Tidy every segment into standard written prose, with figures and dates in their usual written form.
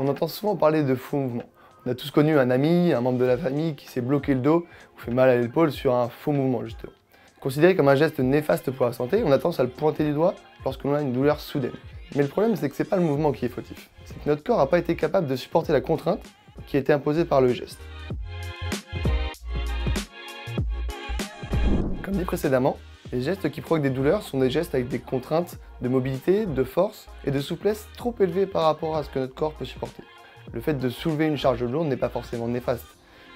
On entend souvent parler de faux mouvements. On a tous connu un ami, un membre de la famille qui s'est bloqué le dos ou fait mal à l'épaule sur un faux mouvement justement. Considéré comme un geste néfaste pour la santé, on a tendance à le pointer du doigt lorsque l'on a une douleur soudaine. Mais le problème, c'est que c'est pas le mouvement qui est fautif. C'est que notre corps n'a pas été capable de supporter la contrainte qui a été imposée par le geste. Comme dit précédemment, les gestes qui provoquent des douleurs sont des gestes avec des contraintes de mobilité, de force et de souplesse trop élevées par rapport à ce que notre corps peut supporter. Le fait de soulever une charge lourde n'est pas forcément néfaste,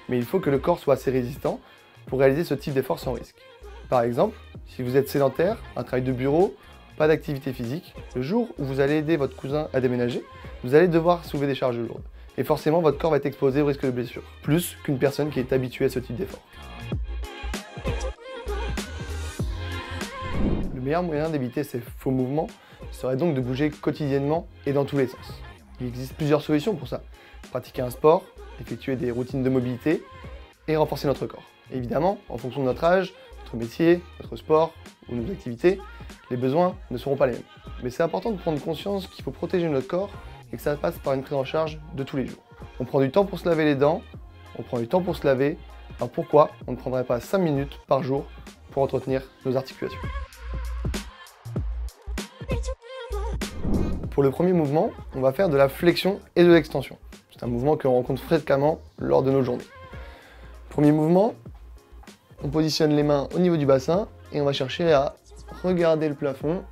mais il faut que le corps soit assez résistant pour réaliser ce type d'effort sans risque. Par exemple, si vous êtes sédentaire, un travail de bureau, pas d'activité physique, le jour où vous allez aider votre cousin à déménager, vous allez devoir soulever des charges lourdes. Et forcément, votre corps va être exposé au risque de blessure, plus qu'une personne qui est habituée à ce type d'effort. Le meilleur moyen d'éviter ces faux mouvements serait donc de bouger quotidiennement et dans tous les sens. Il existe plusieurs solutions pour ça. Pratiquer un sport, effectuer des routines de mobilité et renforcer notre corps. Évidemment, en fonction de notre âge, notre métier, notre sport ou nos activités, les besoins ne seront pas les mêmes. Mais c'est important de prendre conscience qu'il faut protéger notre corps et que ça passe par une prise en charge de tous les jours. On prend du temps pour se laver les dents, on prend du temps pour se laver, alors pourquoi on ne prendrait pas 5 minutes par jour pour entretenir nos articulations? Pour le premier mouvement, on va faire de la flexion et de l'extension. C'est un mouvement que l'on rencontre fréquemment lors de nos journées. Premier mouvement, on positionne les mains au niveau du bassin et on va chercher à regarder le plafond.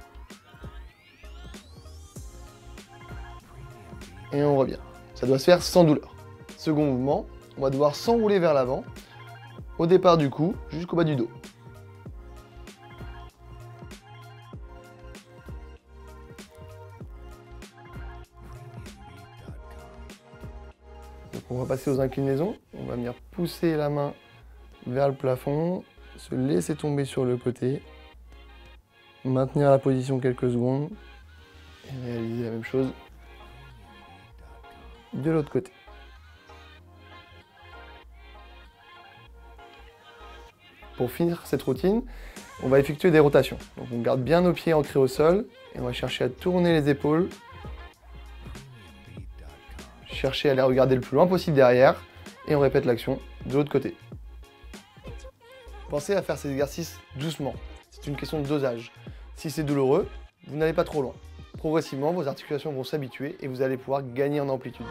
Et on revient. Ça doit se faire sans douleur. Second mouvement, on va devoir s'enrouler vers l'avant, au départ du cou jusqu'au bas du dos. Donc on va passer aux inclinaisons. On va venir pousser la main vers le plafond, se laisser tomber sur le côté, maintenir la position quelques secondes et réaliser la même chose de l'autre côté. Pour finir cette routine, on va effectuer des rotations. Donc on garde bien nos pieds ancrés au sol et on va chercher à tourner les épaules, chercher à les regarder le plus loin possible derrière et on répète l'action de l'autre côté. Pensez à faire ces exercices doucement, c'est une question de dosage. Si c'est douloureux, vous n'allez pas trop loin. Progressivement, vos articulations vont s'habituer et vous allez pouvoir gagner en amplitude.